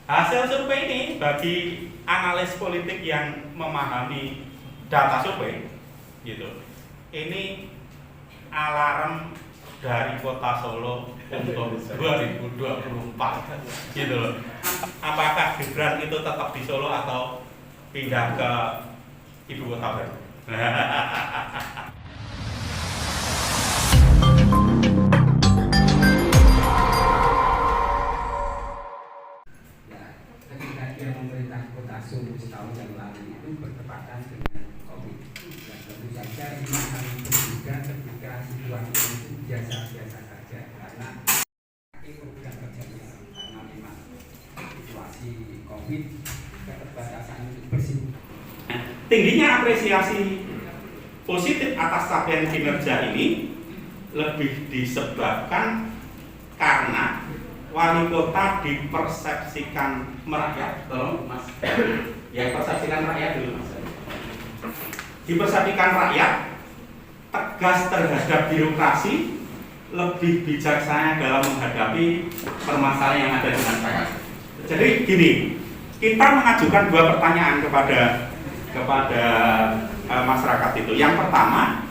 Hasil survei ini bagi analis politik yang memahami data survei, gitu, ini alarm dari Kota Solo untuk 2024, gitu loh. Apakah Gibran itu tetap di Solo atau pindah ke ibu kota baru? Pemerintah Kota Solo setahun yang lalu itu bertepatan dengan COVID. Dan tentu saja ini akan berbeda ketika situasi itu biasa-biasa saja karena program kerjanya karena memang situasi COVID keterbatasan itu bersih. Tingginya apresiasi positif atas capaian kinerja ini lebih disebabkan karena wali kota dipersepsikan merakyat, tolong Mas, ya persepsikan rakyat dulu Mas. Dipersepsikan rakyat, tegas terhadap birokrasi, lebih bijaksana dalam menghadapi permasalahan yang ada di masyarakat. Jadi gini, kita mengajukan dua pertanyaan kepada masyarakat itu. Yang pertama,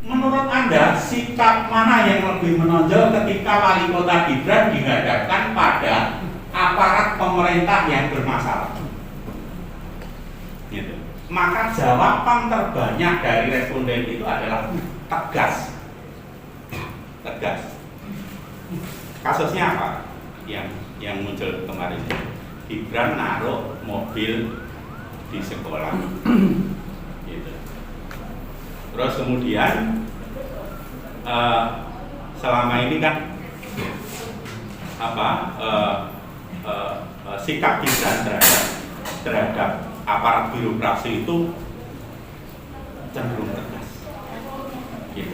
menurut Anda sikap mana yang lebih menonjol ketika wali kota Gibran dihadapkan pada aparat pemerintah yang bermasalah? Gitu. Maka jawaban terbanyak dari responden itu adalah tegas. Tegas. Kasusnya apa? Yang muncul kemarin. Gibran naruh mobil di sekolah. Gitu. Terus kemudian selama ini kan sikap Gibran terhadap aparat birokrasi itu cenderung tegas. Gitu.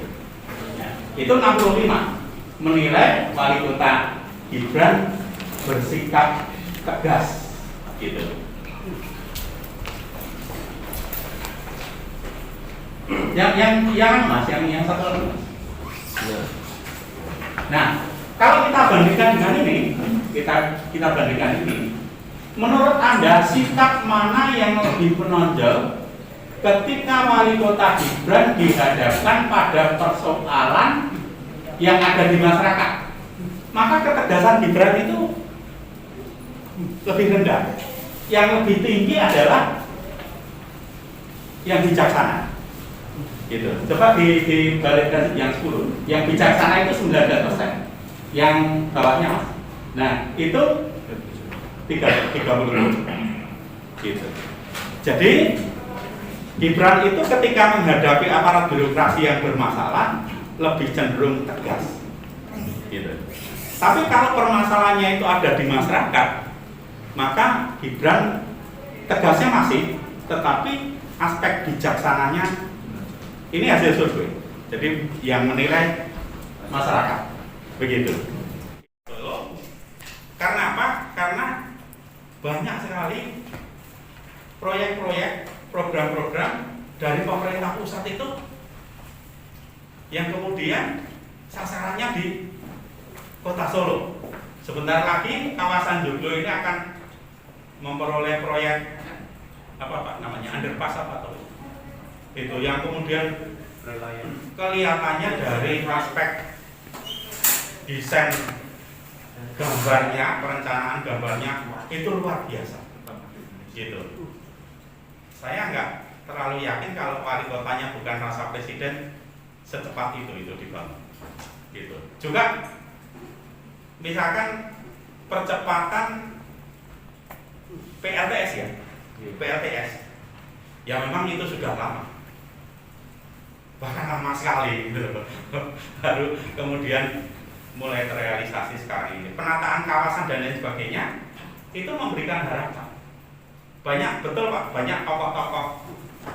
Ya. Itu 65 menilai wali kota Gibran bersikap tegas. Gitu. Yang satu lagi Mas. Nah, kalau kita bandingkan dengan ini, kita bandingkan ini, menurut Anda sikap mana yang lebih menonjol ketika wali kota Gibran dihadapkan pada persoalan yang ada di masyarakat? Maka ketegasan Gibran itu lebih rendah. Yang lebih tinggi adalah yang bijaksana. Gitu. Coba dibalikkan yang 10. Yang bijaksana itu 19%. Yang bawahnya Mas. Nah, itu 30. Gitu. Jadi Gibran itu ketika menghadapi aparat birokrasi yang bermasalah lebih cenderung tegas. Gitu. Tapi kalau permasalahannya itu ada di masyarakat, maka Gibran tegasnya masih, tetapi aspek bijaksananya ini hasil survei. Jadi yang menilai masyarakat. Begitu. Karena apa? Karena banyak sekali proyek-proyek, program-program dari pemerintah pusat itu yang kemudian sasarannya di Kota Solo. Sebentar lagi kawasan Joglo ini akan memperoleh proyek apa Pak namanya, underpass apa tuh? Itu yang kemudian kelihatannya dari aspek desain gambarnya, perencanaan gambarnya itu luar biasa. Gitu. Saya nggak terlalu yakin kalau wali kotanya bukan rasa presiden secepat itu dibangun. Gitu. Juga misalkan percepatan PLTS ya, PLTS, ya memang itu sudah lama, bahkan lama sekali, gitu. Baru kemudian mulai terrealisasi sekarang ini. Penataan kawasan dan lain sebagainya itu memberikan harapan. Banyak, betul Pak, banyak tokoh-tokoh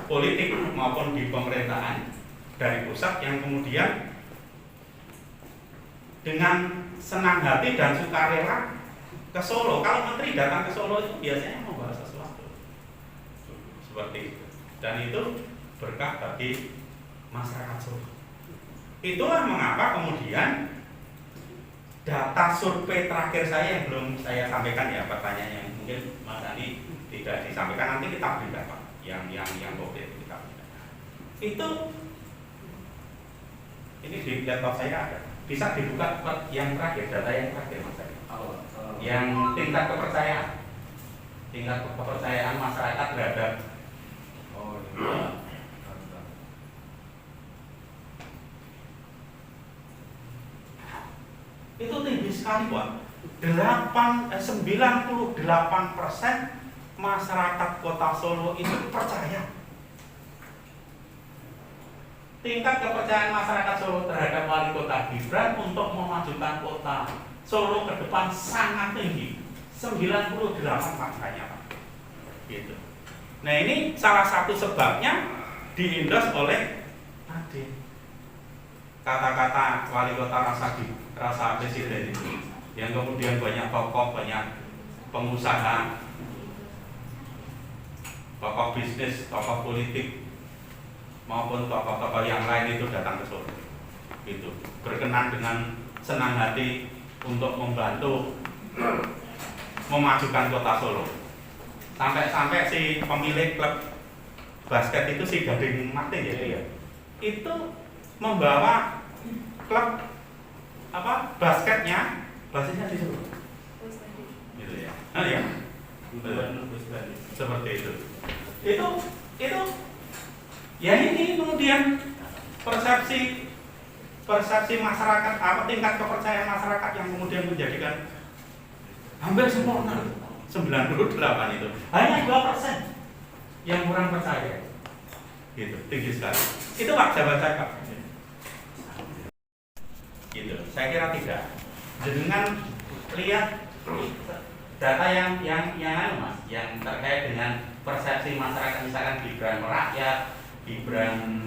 politik maupun di pemerintahan dari pusat yang kemudian dengan senang hati dan sukarela ke Solo. Kalau menteri datang ke Solo itu biasanya membahas sesuatu seperti itu, dan itu berkah bagi masyarakat Solo. Itulah mengapa kemudian data survei terakhir saya yang belum saya sampaikan ya, pertanyaannya mungkin Mas Andi tidak disampaikan, nanti kita berikan Pak, yang konkret kita berikan. Itu ini di laptop saya ada, bisa dibuka yang terakhir, data yang terakhir Mas Andi. Yang tingkat kepercayaan masyarakat terhadap itu tinggi sekali Pak. 98% masyarakat Kota Solo itu percaya. Tingkat kepercayaan masyarakat Solo terhadap wali kota Gibran untuk memajukan Kota Solo ke depan sangat tinggi. 98 makanya Pak. Gitu. Nah ini salah satu sebabnya diindos oleh tadi kata-kata wali kota rasa presiden itu, yang kemudian banyak tokoh, banyak pengusaha, tokoh bisnis, tokoh politik maupun tokoh-tokoh yang lain itu datang ke Solo, gitu, berkenan dengan senang hati untuk membantu memajukan Kota Solo. Sampai-sampai si pemilik klub basket itu si Gading Martin ya, itu membawa klub basketnya basisnya di Solo, gitu ya. Nah ya, seperti itu. Itu ya ini kemudian persepsi masyarakat, tingkat kepercayaan masyarakat yang kemudian menjadikan hampir sempurna 98 itu hanya 2% yang kurang percaya, gitu, tinggi sekali. Itu Pak, saya baca Pak. Gitu, saya kira tidak. Dengan lihat data yang Mas, yang terkait dengan persepsi masyarakat, misalkan Gibran merakyat, Gibran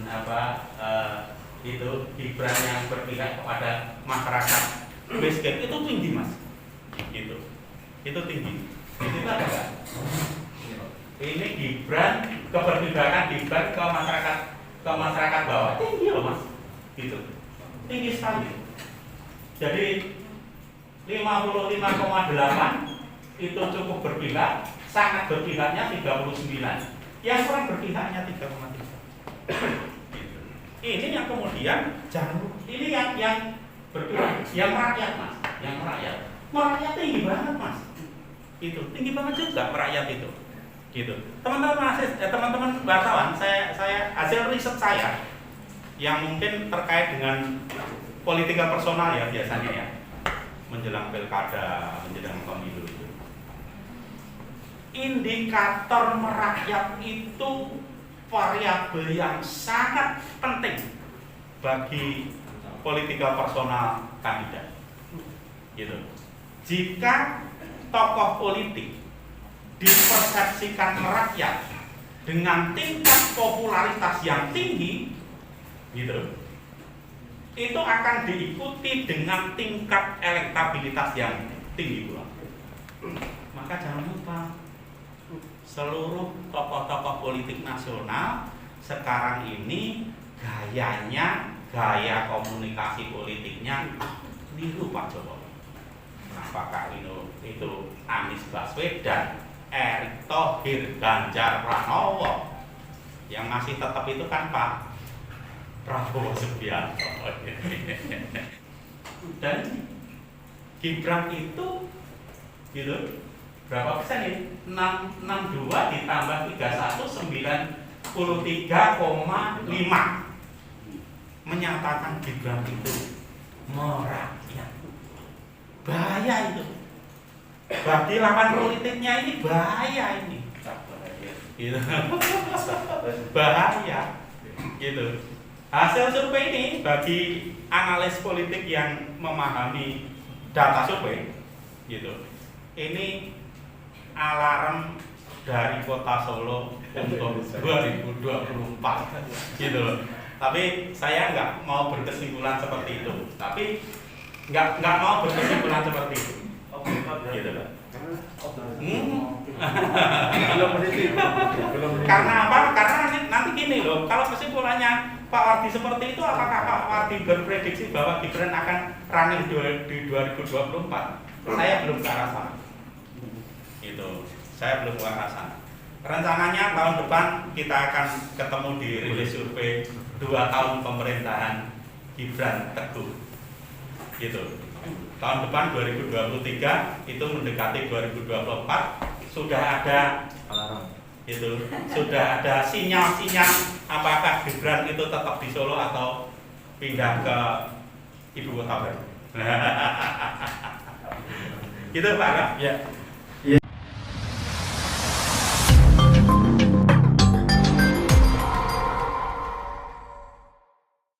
Gibran yang berpihak kepada masyarakat miskin itu tinggi Mas, gitu, itu tinggi. Itu ada nggak? Ini Gibran, keberpihakan Gibran ke masyarakat bawah tinggi loh Mas, gitu, tinggi sekali. Jadi 55,8 itu cukup berpihak, sangat berpihaknya 39, yang kurang berpihaknya 3,3. Ini yang kemudian ini yang berpihak, yang rakyat Mas, yang merakyat tinggi banget Mas, itu tinggi banget juga merakyat itu, gitu. Teman-teman wartawan, saya hasil riset saya yang mungkin terkait dengan politika personal ya biasanya ya, menjelang pilkada, menjelang pemilu itu. Indikator merakyat itu variabel yang sangat penting bagi politika personal kandidat. Gitu. Jika tokoh politik dipersepsikan merakyat dengan tingkat popularitas yang tinggi, gitu, itu akan diikuti dengan tingkat elektabilitas yang tinggi pula. Maka jangan lupa, seluruh tokoh-tokoh politik nasional sekarang ini gaya komunikasi politiknya niru Pak Jokowi. Apakah itu Anies Baswedan, Erick Thohir, Ganjar Pranowo, yang masih tetap itu kan Pak Prabowo Subianto. Dan Gibran itu gitu berapa persen ini? 62 ditambah 31 93,5 menyatakan Gibran itu merakyat. Bahaya itu. Bagi lawan politiknya ini bahaya ini. Gitu. Bahaya. Gitu. Hasil survei ini bagi analis politik yang memahami data survei, gitu, ini alarm dari Kota Solo untuk 2024, gitu. Tapi saya nggak mau berkesimpulan seperti itu. Tapi nggak mau berkesimpulan seperti itu, gitu. Karena apa? Karena nanti gini loh, kalau kesimpulannya Pak Wardi seperti itu, apakah Pak Wardi berprediksi bahwa Gibran akan running di 2024? Saya belum ke arah sana. Itu, saya belum ke arah sana. Rencananya tahun depan kita akan ketemu di rilis survei 2 tahun pemerintahan Gibran Teguh. Gitu. Tahun depan 2023 itu mendekati 2024 sudah ada itu, sudah ada sinyal-sinyal apakah Gibran itu tetap di Solo atau pindah ke ibu kota baru. Gitu Pak. Ya.